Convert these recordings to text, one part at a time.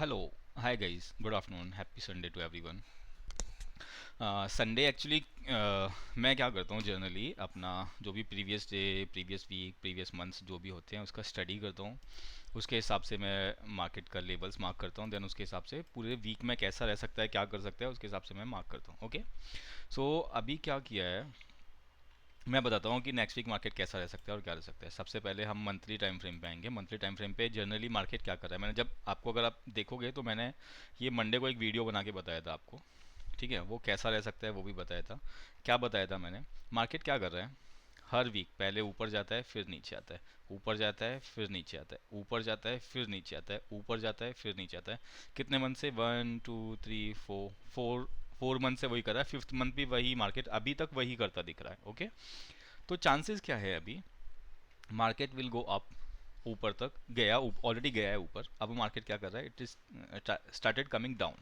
Hello, hi guys, good afternoon, happy Sunday to everyone. Sunday actually मैं क्या करता हूँ जनरली अपना जो भी previous day, previous week, previous months जो भी होते हैं उसका स्टडी करता हूँ। उसके हिसाब से मैं मार्केट का लेवल्स मार्क करता हूँ, देन उसके हिसाब से पूरे वीक में कैसा रह सकता है, क्या कर सकता है, उसके हिसाब से मैं मार्क करता हूँ। ओके, सो अभी क्या किया है मैं बताता हूँ कि नेक्स्ट वीक मार्केट कैसा रह सकता है और क्या रह सकता है। सबसे पहले हम मंथली टाइम फ्रेम पे आएंगे। मंथली टाइम फ्रेम पे जनरली मार्केट क्या कर रहा है, मैंने जब आपको, अगर आप देखोगे तो मैंने ये मंडे को एक वीडियो बना के बताया था आपको। ठीक है, वो कैसा रह सकता है वो भी बताया था। क्या बताया था मैंने, मार्केट क्या कर रहा है, हर वीक पहले ऊपर जाता है फिर नीचे आता है, ऊपर जाता है फिर नीचे आता है, ऊपर जाता है फिर नीचे आता है, ऊपर जाता है फिर नीचे आता है। कितने मंथ से, 1 2 3 4 फोर मंथ से वही कर रहा है, फिफ्थ मंथ भी वही मार्केट अभी तक वही करता दिख रहा है। ओके, तो चांसेस क्या है अभी, मार्केट विल गो अप, ऊपर तक गया, ऑलरेडी गया है ऊपर। अब मार्केट क्या कर रहा है, it is started coming down.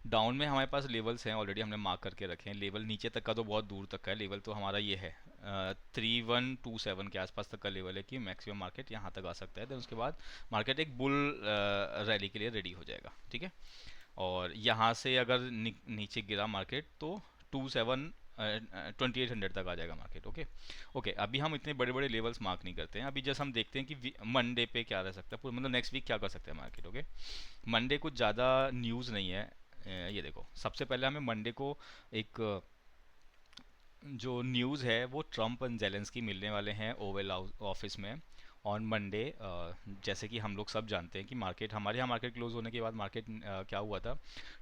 Down में हमारे पास लेवल्स हैं, ऑलरेडी हमने मार्क करके रखे हैं। लेवल नीचे तक का तो बहुत दूर तक का है, लेवल तो हमारा ये है 3127 के आसपास तक का लेवल है कि मैक्सिमम मार्केट यहाँ तक आ सकता है। देन उसके बाद मार्केट एक बुल रैली के लिए रेडी हो जाएगा। ठीक है, और यहाँ से अगर नीचे गिरा मार्केट तो 2800 तक आ जाएगा मार्केट। ओके, ओके, अभी हम इतने बड़े बड़े लेवल्स मार्क नहीं करते हैं। अभी जस्ट हम देखते हैं कि मंडे पे क्या रह सकता है, मतलब नेक्स्ट वीक क्या कर सकते हैं मार्केट। ओके, मंडे कुछ ज़्यादा न्यूज़ नहीं है। ये देखो, सबसे पहले हमें मंडे को एक जो न्यूज़ है वो ट्रम्प एंड जेलेंस्की मिलने वाले हैं ओवल ऑफिस में ऑन मंडे। जैसे कि हम लोग सब जानते हैं कि मार्केट, हमारे यहाँ मार्केट क्लोज होने के बाद मार्केट क्या हुआ था,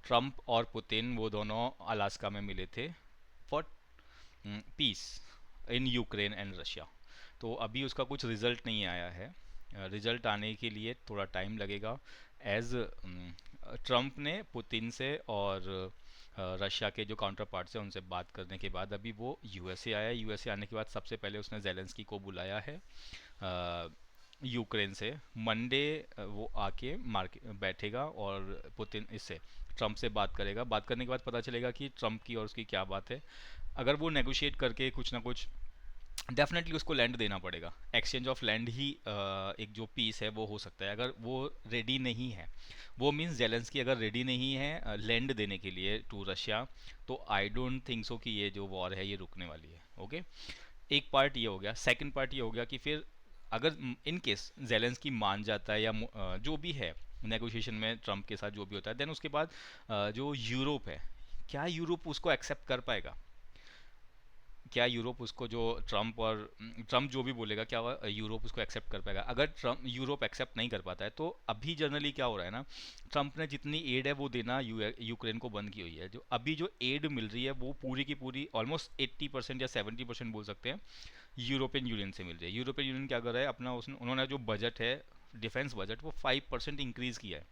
ट्रम्प और पुतिन वो दोनों अलास्का में मिले थे for piece in Ukraine and Russia. तो अभी उसका कुछ रिजल्ट नहीं आया है। रिजल्ट आने के लिए थोड़ा टाइम लगेगा। एज ट्रम्प ने पुतिन से और रशिया के जो काउंटर पार्ट्स हैं उनसे बात करने के बाद अभी वो यूएसए आया। यूएसए आने के बाद सबसे पहले उसने जेलेंस्की को बुलाया है यूक्रेन से। मंडे वो आके मार्केट बैठेगा और पुतिन इससे ट्रम्प से बात करेगा। बात करने के बाद पता चलेगा कि ट्रम्प की और उसकी क्या बात है। अगर वो नेगोशिएट करके कुछ ना कुछ, डेफिनेटली उसको लैंड देना पड़ेगा। एक्सचेंज ऑफ लैंड ही एक जो पीस है वो हो सकता है। अगर वो रेडी नहीं है, वो मीन्स जेलेंस्की अगर रेडी नहीं है लैंड देने के लिए टू रशिया, तो आई डोंट थिंक सो कि ये जो वॉर है ये रुकने वाली है। ओके, एक पार्ट ये हो गया। सेकंड पार्ट ये हो गया कि फिर अगर इन केस जेलेंस्की मान जाता है या जो भी है नेगोशिएशन में ट्रम्प के साथ जो भी होता है, देन उसके बाद जो यूरोप है, क्या यूरोप उसको एक्सेप्ट कर पाएगा? क्या यूरोप उसको, जो ट्रम्प और ट्रम्प जो भी बोलेगा, क्या यूरोप उसको एक्सेप्ट कर पाएगा? अगर ट्रम्प यूरोप एक्सेप्ट नहीं कर पाता है तो अभी जनरली क्या हो रहा है ना, ट्रम्प ने जितनी एड है वो देना यूक्रेन को बंद की हुई है। जो अभी जो एड मिल रही है वो पूरी की पूरी ऑलमोस्ट 80% या 70% बोल सकते हैं यूरोपियन यूनियन से मिल रही है। यूरोपियन यूनियन क्या कर रहा है, अपना उन्होंने जो बजट है, डिफेंस बजट, वो 5% इंक्रीज़ किया है।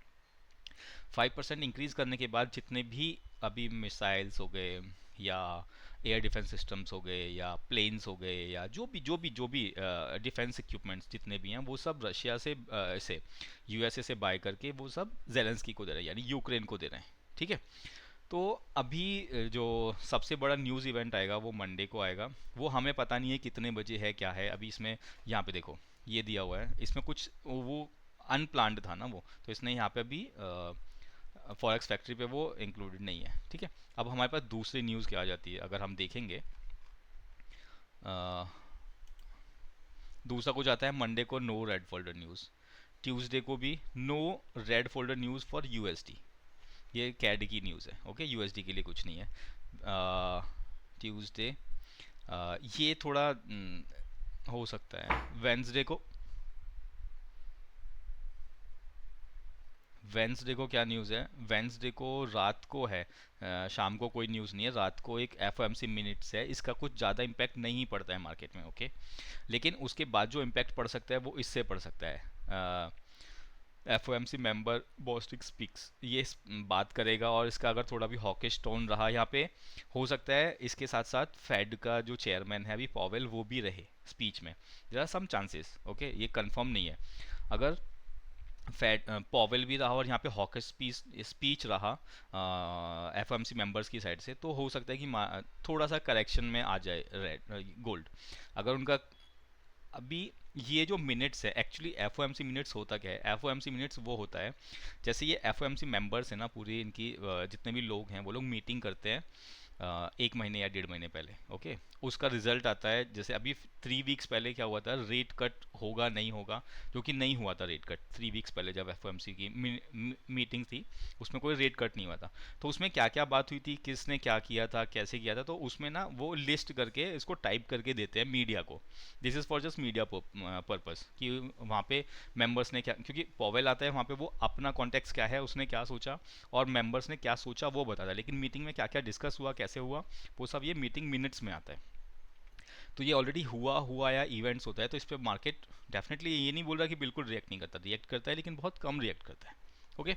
5% इंक्रीज़ करने के बाद जितने भी अभी मिसाइल्स हो गए या एयर डिफेंस सिस्टम्स हो गए या प्लेन्स हो गए या जो भी डिफेंस इक्विपमेंट्स जितने भी हैं वो सब रशिया से यूएसए से बाय करके वो सब जेलेंस्की को दे रहे हैं, यानी यूक्रेन को दे रहे हैं। ठीक है, तो अभी जो सबसे बड़ा न्यूज़ इवेंट आएगा वो मंडे को आएगा। वो हमें पता नहीं है कितने बजे है, क्या है अभी इसमें। यहाँ पे देखो ये दिया हुआ है, इसमें कुछ वो अनप्लान्ड था ना वो, तो इसने यहाँ पे अभी फॉरेक्स फैक्ट्री पे वो इंक्लूडेड नहीं है। ठीक है, अब हमारे पास दूसरी न्यूज़ क्या आ जाती है, अगर हम देखेंगे दूसरा कुछ आता है मंडे को, no red folder news. Tuesday को भी no red folder news for USD. ये कैड की न्यूज़ है। ओके, यूएसडी के लिए कुछ नहीं है। ट्यूसडे ये थोड़ा हो सकता है। वेंसडे को क्या न्यूज़ है, वेंसडे को रात को है, शाम को कोई न्यूज़ नहीं है, रात को एक एफ मिनट्स है। इसका कुछ ज़्यादा इम्पैक्ट नहीं पड़ता है मार्केट में। ओके, लेकिन उसके बाद जो इम्पैक्ट पड़ सकता है वो इससे पड़ सकता है। एफ मेंबर बॉस्टिक स्पीक्स, ये बात करेगा और इसका अगर थोड़ा भी हॉकिश टोन रहा यहाँ पे, हो सकता है इसके साथ साथ फेड का जो चेयरमैन है अभी पॉवेल, वो भी रहे स्पीच में। There are some chances. Okay, ये कंफर्म नहीं है। अगर फेड पॉवेल भी रहा और यहाँ पे हॉकिश स्पीच रहा एफ मेंबर्स की साइड से, तो हो सकता है कि थोड़ा सा करेक्शन में आ जाए रेड गोल्ड। अगर उनका अभी ये जो मिनट्स है, actually F O M C minutes होता क्या है? F O M C minutes वो होता है, जैसे ये F O M C members है ना, पूरी इनकी जितने भी लोग हैं वो लोग मीटिंग करते हैं एक महीने या 1.5 महीने पहले। ओके, उसका रिजल्ट आता है। जैसे अभी 3 वीक्स पहले क्या हुआ था, रेट कट होगा नहीं होगा, जो कि नहीं हुआ था रेट कट 3 वीक्स पहले, जब एफ की मीटिंग थी, उसमें कोई रेट कट नहीं हुआ था। तो उसमें क्या क्या बात हुई थी, किसने क्या किया था, कैसे किया था, तो उसमें ना वो लिस्ट करके इसको टाइप करके देते हैं मीडिया को। This is for just media purpose, कि वहाँ पे मेंबर्स ने क्या, क्योंकि पॉवेल आता है वहाँ पे, वो अपना कॉन्टेक्स्ट क्या है, उसने क्या सोचा और मेंबर्स ने क्या सोचा वो बताता है, लेकिन मीटिंग में क्या क्या डिस्कस हुआ, कैसे हुआ, वो सब ये मीटिंग मिनट्स में आता है। तो ये ऑलरेडी हुआ हुआ या इवेंट्स होता है, तो इस पर मार्केट डेफिनेटली ये नहीं बोल रहा कि बिल्कुल रिएक्ट नहीं करता, रिएक्ट करता है लेकिन बहुत कम रिएक्ट करता है। ओके,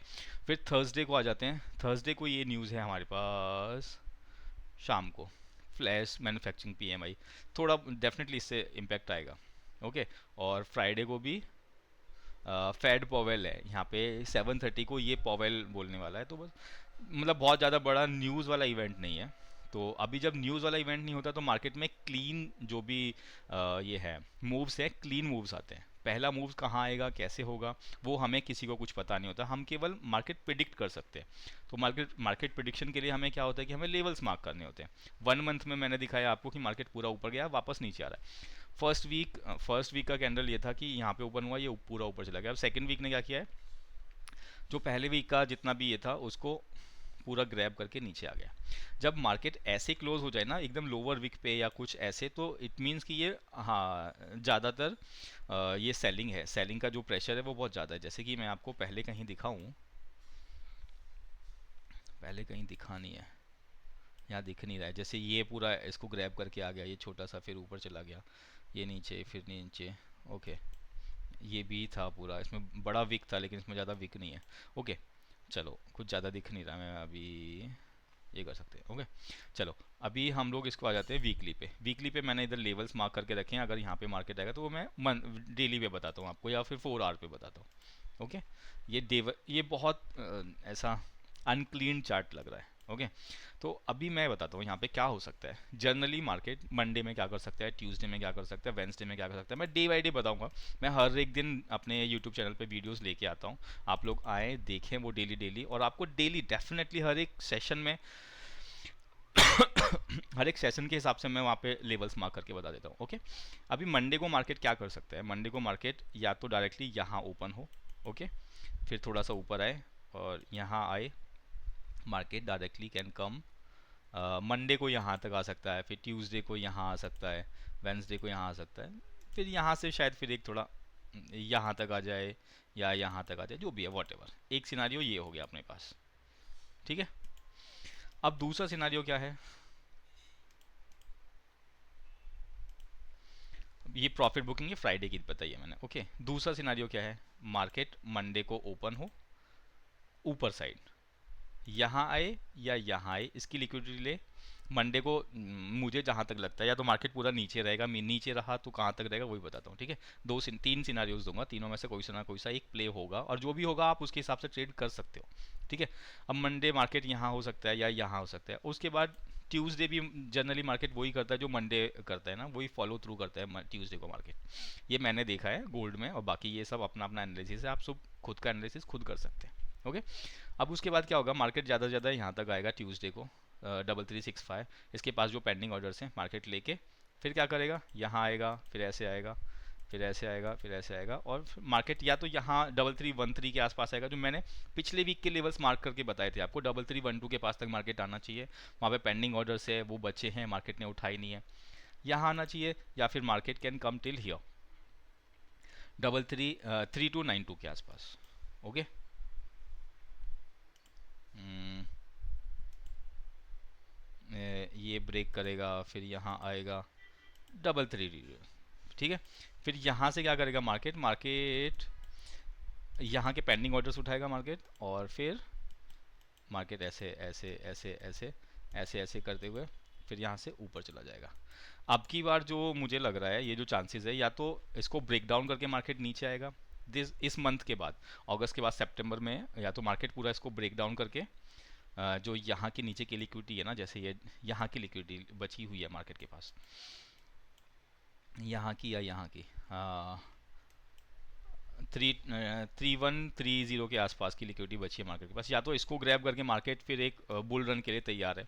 फिर थर्सडे को आ जाते हैं। थर्सडे को ये न्यूज़ है हमारे पास शाम को, फ्लैश मैन्युफैक्चरिंग पीएमआई, थोड़ा डेफिनेटली इससे इम्पैक्ट आएगा। ओके, और फ्राइडे को भी फेड पॉवेल है यहाँ पे 7:30 को, ये पॉवेल बोलने वाला है। तो बस मतलब बहुत ज़्यादा बड़ा न्यूज़ वाला इवेंट नहीं है। तो अभी जब न्यूज़ वाला इवेंट नहीं होता तो मार्केट में क्लीन जो भी ये है मूव्स है, क्लीन मूव्स आते हैं। पहला मूव्स कहाँ आएगा, कैसे होगा, वो हमें किसी को कुछ पता नहीं होता, हम केवल मार्केट प्रिडिक्ट कर सकते हैं। तो मार्केट मार्केट प्रिडिक्शन के लिए हमें क्या होता है कि हमें लेवल्स मार्क करने होते हैं। 1 मंथ में मैंने दिखाया आपको कि मार्केट पूरा ऊपर गया, वापस नीचे आ रहा है। फर्स्ट वीक का कैंडल ये था कि यहाँ पे ओपन हुआ, ये पूरा ऊपर चला गया। अब सेकंड वीक ने क्या किया है, जो पहले वीक का जितना भी ये था उसको पूरा ग्रैब करके नीचे आ गया। जब मार्केट ऐसे क्लोज हो जाए ना एकदम लोअर वीक पे या कुछ ऐसे, तो इट मीन्स कि ये, हाँ, ज़्यादातर ये सेलिंग है, सेलिंग का जो प्रेशर है वो बहुत ज़्यादा है। जैसे कि मैं आपको पहले कहीं दिखाऊं, पहले कहीं दिखा नहीं है, यहाँ दिख नहीं रहा है। जैसे ये पूरा इसको ग्रैब करके आ गया, ये छोटा सा, फिर ऊपर चला गया, ये नीचे, फिर नीचे। ओके, ये भी था पूरा, इसमें बड़ा विक था लेकिन इसमें ज़्यादा विक नहीं है। ओके, चलो कुछ ज़्यादा दिख नहीं रहा, मैं अभी ये कर सकते हैं। ओके, चलो अभी हम लोग इसको आ जाते हैं वीकली पे। वीकली पे मैंने इधर लेवल्स मार्क करके रखे हैं, अगर यहाँ पे मार्केट आएगा तो वो मैं डेली पे बताता हूँ आपको, या फिर 4 आवर पे बताता हूँ। ओके, ये बहुत ऐसा अनक्लीन चार्ट लग रहा है। ओके, तो अभी मैं बताता हूँ यहाँ पे क्या हो सकता है। जनरली मार्केट मंडे में क्या कर सकता है, ट्यूसडे में क्या कर सकता है, वेंसडे में क्या कर सकता है, मैं डे बाई डे बताऊंगा। मैं हर एक दिन अपने यूट्यूब चैनल पे वीडियोस लेके आता हूँ, आप लोग आए देखें वो डेली डेली, और आपको डेली डेफिनेटली हर एक सेशन में हर एक सेशन के हिसाब से मैं वहाँ पे लेवल्स मार्क करके बता देता हूँ। ओके, अभी मंडे को मार्केट क्या कर सकता है, मंडे को मार्केट या तो डायरेक्टली यहाँ ओपन हो, ओके, फिर थोड़ा सा ऊपर आए और यहाँ आए, market directly can come, Monday को यहाँ तक आ सकता है, फिर ट्यूसडे को यहाँ आ सकता है, वेंसडे को यहाँ आ सकता है, फिर यहाँ से शायद फिर एक थोड़ा यहाँ तक आ जाए या यहाँ तक आ जाए, जो भी है वॉट एवर। एक सिनारियो ये हो गया अपने पास, ठीक है। अब दूसरा सिनारियो क्या है, ये प्रॉफिट बुकिंग है फ्राइडे की बताई है मैंने। ओके, दूसरा सिनारियो क्या है, मार्केट मंडे को ओपन हो ऊपर साइड, यहाँ आए या यहाँ आए, इसकी लिक्विडिटी ले। मंडे को मुझे जहाँ तक लगता है या तो मार्केट पूरा नीचे रहेगा, नीचे रहा तो कहाँ तक रहेगा वही बताता हूँ, ठीक है। तीन सिनारियोज दूंगा, तीनों में से कोई सा ना कोई सा एक प्ले होगा, और जो भी होगा आप उसके हिसाब से ट्रेड कर सकते हो, ठीक है। अब मंडे मार्केट यहाँ हो सकता है या यहाँ हो सकता है, उसके बाद ट्यूसडे भी जनरली मार्केट वही करता है जो मंडे करता है ना, वही फॉलो थ्रू करता है ट्यूसडे को मार्केट। ये मैंने देखा है गोल्ड में, और बाकी ये सब अपना अपना एनालिसिस है, आप सब खुद का एनालिसिस खुद कर सकते हैं। ओके, अब उसके बाद क्या होगा, मार्केट ज़्यादा से ज़्यादा यहाँ तक आएगा ट्यूसडे को 3365, इसके पास जो पेंडिंग ऑर्डर्स हैं मार्केट लेके फिर क्या करेगा, यहाँ आएगा, फिर ऐसे आएगा, फिर ऐसे आएगा, फिर ऐसे आएगा, और मार्केट या तो यहाँ 3313 के आसपास आएगा, जो मैंने पिछले वीक के लेवल्स मार्क करके बताए थे आपको, 3312 के पास तक मार्केट आना चाहिए। वहाँ पे पेंडिंग ऑर्डर्स है, वो बचे हैं, मार्केट ने उठाई नहीं है, यहाँ आना चाहिए, या फिर market can come till here 3292 के आसपास। ओके, ये ब्रेक करेगा, फिर यहाँ आएगा 33, ठीक है। फिर यहाँ से क्या करेगा मार्केट, यहाँ के पेंडिंग ऑर्डर्स उठाएगा मार्केट, और फिर मार्केट ऐसे ऐसे ऐसे ऐसे ऐसे ऐसे करते हुए फिर यहाँ से ऊपर चला जाएगा। अब की बार जो मुझे लग रहा है, ये जो चांसेस है, या तो इसको ब्रेक डाउन करके मार्केट नीचे आएगा इस मंथ के बाद, अगस्त के बाद सितंबर में, या तो मार्केट पूरा इसको ब्रेक डाउन करके जो यहाँ के नीचे की लिक्विडिटी है ना, जैसे ये यहाँ की लिक्विडिटी बची हुई है मार्केट के पास, यहाँ की या यहाँ की, 3130 के आसपास की लिक्विडिटी बची है मार्केट के पास। या तो इसको ग्रैब करके मार्केट फिर एक बुल रन के लिए तैयार है।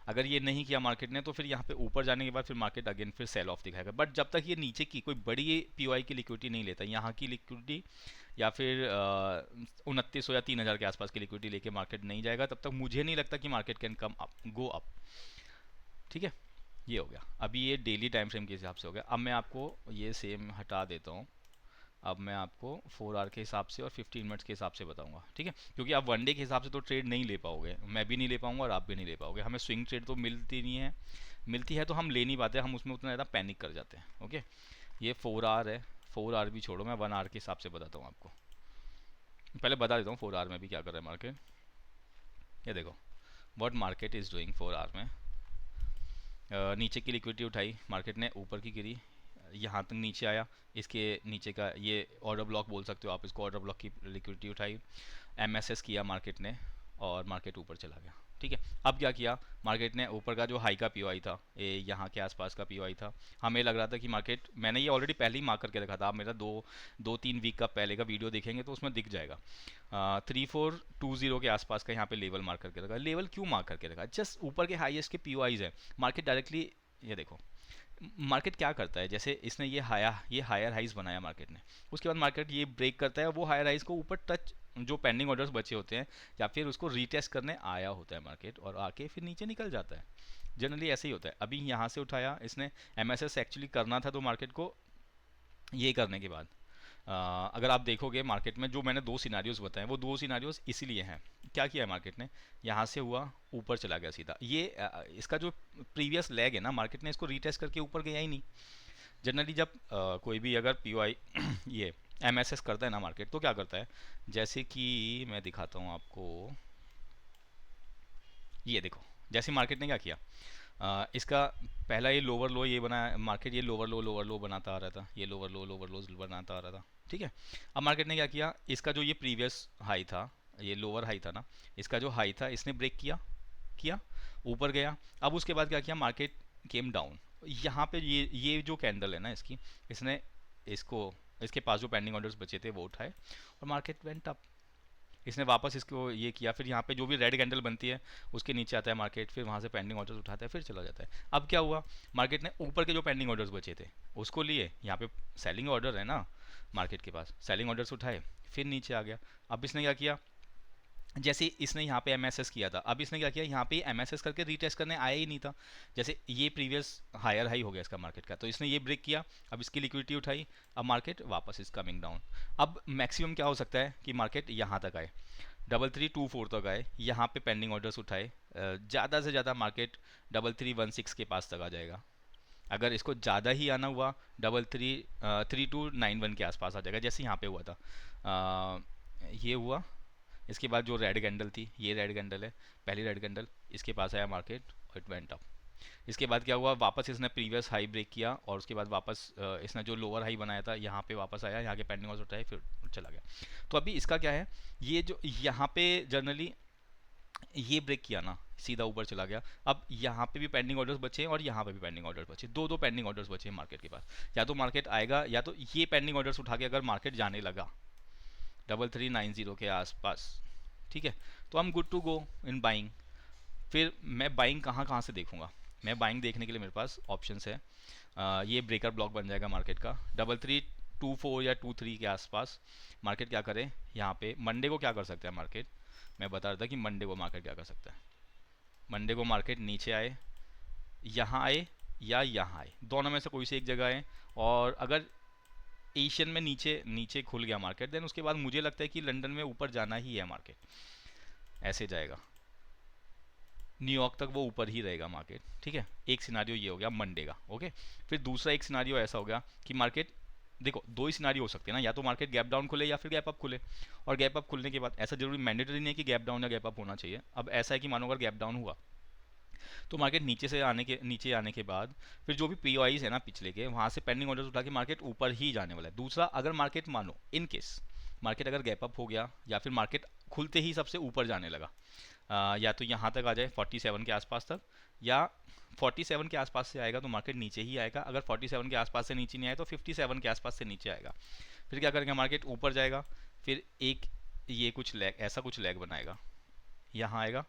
अगर ये नहीं किया मार्केट ने तो फिर यहाँ पे ऊपर जाने के बाद फिर मार्केट अगेन फिर सेल ऑफ दिखाएगा। बट जब तक ये नीचे की कोई बड़ी पीओआई की लिक्विडिटी नहीं लेता, यहाँ की लिक्विडिटी या फिर 2900 या 3000 के आसपास की लिक्विडिटी लेके मार्केट नहीं जाएगा, तब तक मुझे नहीं लगता कि market can come up, go up. ठीक है, ये हो गया। अभी ये डेली टाइम फ्रेम के हिसाब से हो गया। अब मैं आपको ये सेम हटा देता हूँ। अब मैं आपको 4 आवर के हिसाब से और 15 मिनट्स के हिसाब से बताऊंगा, ठीक है? क्योंकि आप वन डे के हिसाब से तो ट्रेड नहीं ले पाओगे, मैं भी नहीं ले पाऊंगा और आप भी नहीं ले पाओगे। हमें स्विंग ट्रेड तो मिलती नहीं है, मिलती है तो हम ले नहीं पाते, हम उसमें उतना ज़्यादा पैनिक कर जाते हैं। ओके, ये 4 आवर है। 4 आवर भी छोड़ो, मैं 1 आवर के हिसाब से बताता हूँ आपको। पहले बता देता हूँ 4 आवर में भी क्या कर रहा है मार्केट। ये देखो what market is doing 4 hour में। नीचे की लिक्विडिटी उठाई मार्केट ने, ऊपर की गिरी, यहाँ तक नीचे आया, इसके नीचे का ये ऑर्डर ब्लॉक बोल सकते हो आप इसको, ऑर्डर ब्लॉक की लिक्विडिटी उठाई, एमएसएस किया मार्केट ने और मार्केट ऊपर चला गया। ठीक है, अब क्या किया मार्केट ने, ऊपर का जो हाई का पीओआई था, ये यहाँ के आसपास का पीओआई था, हमें लग रहा था कि मार्केट, मैंने ये ऑलरेडी पहले ही मार्क करके रखा था, आप मेरा 2-3 वीक का पहले का वीडियो देखेंगे तो उसमें दिख जाएगा। 3420 के आसपास का यहाँ पे लेवल मार्क करके रखा। लेवल क्यों मार्क करके रखा? जस्ट ऊपर के हाईएस्ट के पीओआईज है, मार्केट डायरेक्टली, ये देखो मार्केट क्या करता है, जैसे इसने ये हायर हाइज बनाया मार्केट ने, उसके बाद मार्केट ये ब्रेक करता है, वो हायर हाइज को ऊपर टच, जो पेंडिंग ऑर्डर्स बचे होते हैं या फिर उसको रीटेस्ट करने आया होता है मार्केट, और आके फिर नीचे निकल जाता है। जनरली ऐसे ही होता है। अभी यहाँ से उठाया इसने, एमएसएस एक्चुअली करना था तो मार्केट को ये करने के बाद अगर आप देखोगे मार्केट में जो मैंने 2 सिनारियोज बताए, वो 2 सिनारियोज इसीलिए हैं। क्या किया है मार्केट ने, यहाँ से हुआ ऊपर चला गया सीधा, ये इसका जो प्रीवियस लेग है ना, मार्केट ने इसको रीटेस्ट करके ऊपर गया ही नहीं। जनरली जब कोई भी अगर पीओआई ये एमएसएस करता है ना मार्केट, तो क्या करता है, जैसे कि मैं दिखाता हूँ आपको, ये देखो जैसे मार्केट ने क्या किया, इसका पहला ये लोअर लो ये बना मार्केट, ये लोअर लो बनाता आ रहा था, ये लोअर लो बनाता आ रहा था। ठीक है, अब मार्केट ने क्या किया, इसका जो ये प्रीवियस हाई था, ये लोअर हाई था ना, इसका जो हाई था इसने ब्रेक किया, ऊपर गया। अब उसके बाद क्या किया, मार्केट केम डाउन। यहाँ पे ये जो कैंडल है ना इसकी, इसने इसको, इसके पास जो पेंडिंग ऑर्डर्स बचे थे वो उठाए और मार्केट वेंट अप। इसने वापस इसको ये किया, फिर यहाँ पे जो भी रेड कैंडल बनती है उसके नीचे आता है मार्केट, फिर वहाँ से पेंडिंग ऑर्डर्स उठाता है, फिर चला जाता है। अब क्या हुआ, मार्केट ने ऊपर के जो पेंडिंग ऑर्डर्स बचे थे उसको लिए, यहाँ पे सेलिंग ऑर्डर है ना मार्केट के पास, सेलिंग ऑर्डर्स उठाए, फिर नीचे आ गया। अब इसने क्या किया, जैसे इसने यहाँ पे एमएसएस किया था, अब इसने क्या किया, यहाँ पे एमएसएस करके रीटेस्ट करने आया ही नहीं था। जैसे ये प्रीवियस हायर हाई हो गया इसका मार्केट का, तो इसने ये ब्रेक किया, अब इसकी लिक्विडिटी उठाई, अब मार्केट वापस इज कमिंग डाउन। अब मैक्सिमम क्या हो सकता है कि मार्केट यहाँ तक आए, 3324 तक आए, यहाँ पे पेंडिंग ऑर्डर्स उठाए, ज़्यादा से ज़्यादा मार्केट 3316 के पास तक आ जाएगा। अगर इसको ज़्यादा ही आना हुआ 3291 के आसपास आ जाएगा, जैसे यहाँ पे हुआ था। ये हुआ, इसके बाद जो रेड कैंडल थी, ये रेड कैंडल है, पहली रेड कैंडल, इसके पास आया मार्केट और इट वेंट अप। इसके बाद क्या हुआ, वापस इसने प्रीवियस हाई ब्रेक किया और उसके बाद वापस इसने जो लोअर हाई बनाया था यहाँ पे वापस आया, यहाँ के पेंडिंग ऑर्डर्स उठाए, फिर चला गया। तो अभी इसका क्या है, ये जो यहाँ पे जनरली ये ब्रेक किया ना, सीधा ऊपर चला गया। अब यहाँ पे भी पेंडिंग ऑर्डर्स बचे हैं और यहाँ पे भी पेंडिंग ऑर्डर्स बचे, दो पेंडिंग ऑर्डर्स बचे हैं मार्केट के पास। या तो मार्केट आएगा, या तो ये पेंडिंग ऑर्डर्स उठा के अगर मार्केट जाने लगा 3390 के आसपास, ठीक है, तो I am good to go in buying. फिर मैं बाइंग कहाँ कहाँ से देखूंगा, मैं बाइंग देखने के लिए मेरे पास ऑप्शंस है। ये ब्रेकर ब्लॉक बन जाएगा मार्केट का 3324 या 23 के आसपास। मार्केट क्या करे, यहाँ पे मंडे को क्या कर सकता है मार्केट, मैं बता रहा था कि मंडे को मार्केट क्या कर सकता है। मंडे को मार्केट नीचे आए, यहाँ आए या यहाँ आए, दोनों में से कोई से एक जगह आए। और अगर एशियन में नीचे नीचे खुल गया मार्केट, देन उसके बाद मुझे लगता है कि लंदन में ऊपर जाना ही है मार्केट, ऐसे जाएगा न्यूयॉर्क तक, वो ऊपर ही रहेगा मार्केट। ठीक है, एक सिनारियो ये हो गया मंडे का। ओके, फिर दूसरा एक सिनारियो ऐसा हो गया कि मार्केट, देखो दो ही सिनारियो हो सकते हैं ना, या तो मार्केट गैप डाउन खुले या फिर गैप अप खुले। और गैप अप खुलने के बाद ऐसा जरूरी मैंडेटरी नहीं है कि गैप डाउन या गैप अप होना चाहिए। अब ऐसा है कि मानो अगर गैप डाउन हुआ तो मार्केट नीचे आने के बाद फिर जो भी पीओआईज है ना पिछले के, वहाँ से पेंडिंग ऑर्डर्स उठा के मार्केट ऊपर ही जाने वाला है। दूसरा, अगर मार्केट मानो इन केस मार्केट अगर गैप अप हो गया या फिर मार्केट खुलते ही सबसे ऊपर जाने लगा, या तो यहाँ तक आ जाए 47 के आसपास तक, या 47 के आसपास से आएगा तो मार्केट नीचे ही आएगा, अगर 47 के आसपास से नीचे नहीं आए तो 57 के आसपास से नीचे आएगा। फिर क्या करेंगे, मार्केट ऊपर जाएगा, फिर एक ये कुछ लैग, ऐसा कुछ लैग बनाएगा, यहाँ आएगा,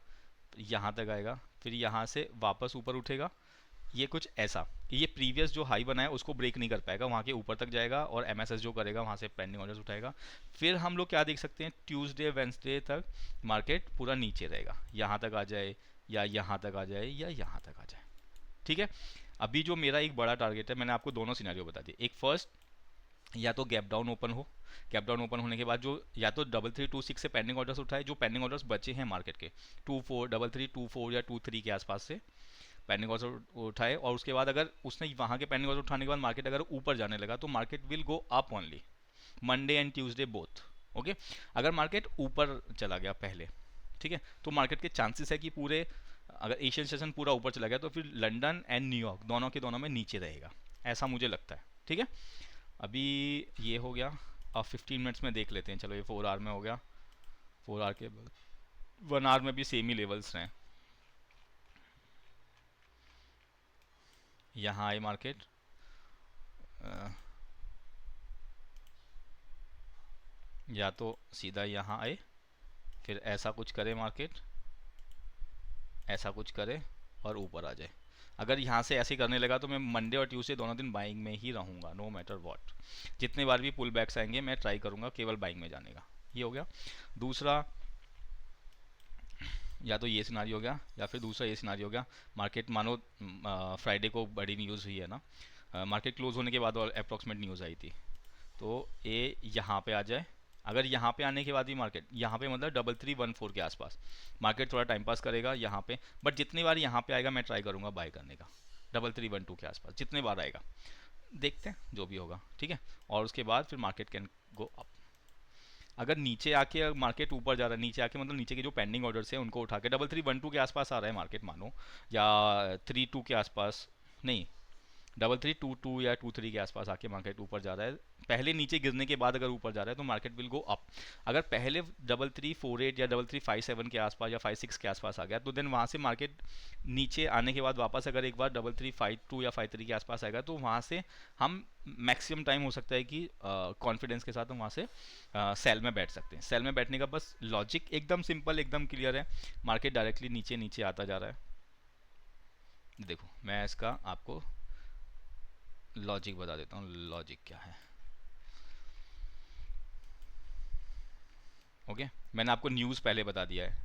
यहाँ तक आएगा, फिर यहाँ से वापस ऊपर उठेगा, ये कुछ ऐसा, ये प्रीवियस जो हाई बनाया उसको ब्रेक नहीं कर पाएगा, वहाँ के ऊपर तक जाएगा और एमएसएस जो करेगा वहाँ से पेंडिंग ऑर्डर्स उठाएगा। फिर हम लोग क्या देख सकते हैं, ट्यूसडे वेंसडे तक मार्केट पूरा नीचे रहेगा, यहाँ तक आ जाए या यहाँ तक आ जाए या यहाँ तक आ जाए। ठीक है, अभी जो मेरा एक बड़ा टारगेट है, मैंने आपको दोनों सिनेरियो बता दिए। एक फर्स्ट, या तो गैप डाउन ओपन हो, गैप डाउन ओपन होने के बाद जो या तो 3326 से पेंडिंग ऑर्डर्स उठाए, जो पेंडिंग ऑर्डर्स बचे हैं मार्केट के 2324 या 23 के आसपास से पेंडिंग ऑर्डर उठाए, और उसके बाद अगर उसने वहाँ के पेंडिंग ऑर्डर उठाने के बाद मार्केट अगर ऊपर जाने लगा तो market will go up only Monday and Tuesday both. Okay, अगर मार्केट ऊपर चला गया पहले, ठीक है, तो मार्केट के चांसेस है कि पूरे, अगर एशियन सेशन पूरा ऊपर चला गया तो फिर लंदन एंड न्यूयॉर्क दोनों के दोनों में नीचे रहेगा, ऐसा मुझे लगता है। ठीक है, अभी ये हो गया, अब 15 मिनट्स में देख लेते हैं। चलो ये 4 आवर में हो गया, 4 आवर के 1 आवर में भी सेम ही लेवल्स हैं। यहाँ आए मार्केट, या तो सीधा यहाँ आए, फिर ऐसा कुछ करे मार्केट, ऐसा कुछ करे और ऊपर आ जाए। अगर यहाँ से ऐसे करने लगा तो मैं मंडे और ट्यूसडे दोनों दिन बाइंग में ही रहूँगा, नो मैटर व्हाट। जितने बार भी पुल बैक्स आएंगे मैं ट्राई करूँगा केवल बाइंग में जाने का। ये हो गया। दूसरा, या तो ये सिनारी हो गया या फिर दूसरा ये सिनारी हो गया, मार्केट मानो फ्राइडे को बड़ी न्यूज़ हुई है ना, मार्केट क्लोज होने के बाद और अप्रॉक्सीमेट न्यूज़ आई थी, तो ये यहाँ पे आ जाए। अगर यहाँ पे आने के बाद भी मार्केट यहाँ पे मतलब 3314 के आसपास मार्केट थोड़ा टाइम पास करेगा यहाँ पे, बट जितनी बार यहाँ पे आएगा मैं ट्राई करूँगा बाय करने का, 3312 के आसपास जितने बार आएगा देखते हैं जो भी होगा। ठीक है, और उसके बाद फिर मार्केट कैन गो अप। अगर नीचे आके मार्केट ऊपर जा रहा है, नीचे आके मतलब नीचे के जो पेंडिंग ऑर्डर्स हैं उनको उठा के 3312 के आसपास आ रहा है मार्केट मानो, या 32 के आसपास, नहीं 3322 या 23 के आसपास आके मार्केट ऊपर जा रहा है, पहले नीचे गिरने के बाद अगर ऊपर जा रहा है तो मार्केट विल गो अप। अगर पहले 3348 या 3357 के आसपास या 56 के आसपास आ गया तो देन वहाँ से मार्केट नीचे आने के बाद वापस अगर एक बार 3352 या 53 के आसपास आएगा तो वहाँ से हम मैक्सिमम टाइम हो सकता है कि कॉन्फिडेंस के साथ हम वहाँ से सेल में बैठ सकते हैं। सेल में बैठने का बस लॉजिक एकदम सिंपल, एकदम क्लियर है। मार्केट डायरेक्टली नीचे नीचे आता जा रहा है, देखो मैं इसका आपको लॉजिक बता देता हूँ, लॉजिक क्या है। ओके, मैंने आपको न्यूज़ पहले बता दिया है,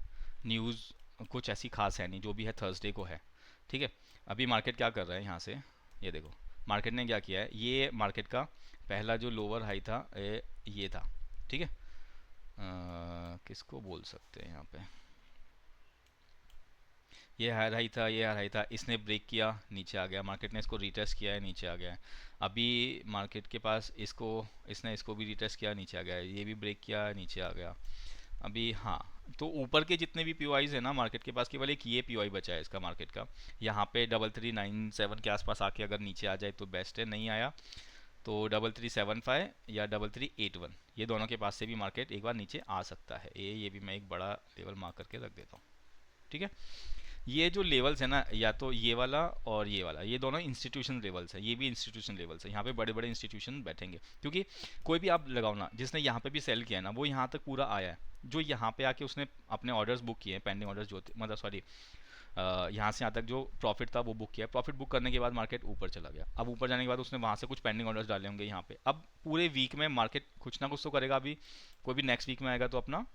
न्यूज़ कुछ ऐसी खास है नहीं, जो भी है थर्सडे को है। ठीक है, अभी मार्केट क्या कर रहा है यहाँ से, ये देखो मार्केट ने क्या किया है, ये मार्केट का पहला जो लोअर हाई था ये था। ठीक है, किसको बोल सकते हैं यहाँ पे, ये हायर हाई था, ये हायर हाई था, इसने ब्रेक किया नीचे आ गया, मार्केट ने इसको रीटेस्ट किया है नीचे आ गया है। अभी मार्केट के पास इसको, इसने इसको भी रीटेस्ट किया नीचे आ गया है, ये भी ब्रेक किया नीचे आ गया। अभी हाँ, तो ऊपर के जितने भी पीओआईज है ना मार्केट के पास, केवल एक ये पीओआई बचा है इसका मार्केट का, यहाँ पे 3397 के आसपास आके अगर नीचे आ जाए तो बेस्ट है, नहीं आया तो 3375 या 3381, ये दोनों के पास से भी मार्केट एक बार नीचे आ सकता है। ये भी मैं एक बड़ा लेवल मार्क करके रख देता हूँ। ठीक है, ये जो लेवल्स है ना, या तो ये वाला और ये वाला, ये दोनों इंस्टीट्यूशन लेवल्स है, ये भी इंस्टीट्यूशन लेवल्स है, यहाँ पे बड़े बड़े इंस्टीट्यूशन बैठेंगे। क्योंकि कोई भी आप लगाओ ना, जिसने यहाँ पे भी सेल किया है ना वो यहाँ तक पूरा आया है, जो यहाँ पे आके उसने अपने ऑर्डर्स बुक किए हैं, पेंडिंग ऑर्डर्स जो मतलब सॉरी यहाँ से यहाँ तक जो प्रॉफिट था वो बुक किया, प्रॉफिट बुक करने के बाद मार्केट ऊपर चला गया, अब ऊपर जाने के बाद उसने वहाँ से कुछ पेंडिंग ऑर्डर्स डाले होंगे यहाँ पे। अब पूरे वीक में मार्केट कुछ ना कुछ तो करेगा, अभी कोई भी नेक्स्ट वीक में आएगा तो अपना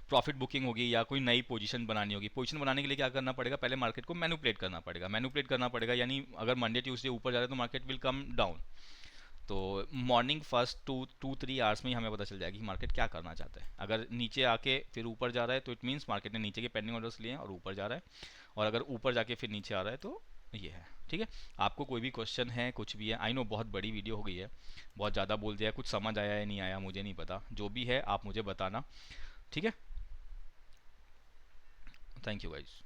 प्रॉफिट बुकिंग होगी या कोई नई पोजीशन बनानी होगी। पोजीशन बनाने के लिए क्या करना पड़ेगा, पहले मार्केट को मैनिपुलेट करना पड़ेगा, मैनिपुलेट करना पड़ेगा, यानी अगर मंडे ट्यूसडे ऊपर जा रहा है तो मार्केट विल कम डाउन। तो मॉर्निंग फर्स्ट 2-3 आवर्स में ही हमें पता चल जाएगा कि मार्केट क्या करना चाहता है। अगर नीचे आके फिर ऊपर जा रहा है तो इट मीन्स मार्केट ने नीचे के पेंडिंग ऑर्डर्स लिए हैं और ऊपर जा रहा है, और अगर ऊपर जाके फिर नीचे आ रहा है तो ये है। ठीक है, आपको कोई भी क्वेश्चन है, कुछ भी है, आई नो बहुत बड़ी वीडियो हो गई है, बहुत ज़्यादा बोल दिया, कुछ समझ आया या नहीं आया मुझे नहीं पता, जो भी है आप मुझे बताना। ठीक है, थैंक यू गाइज।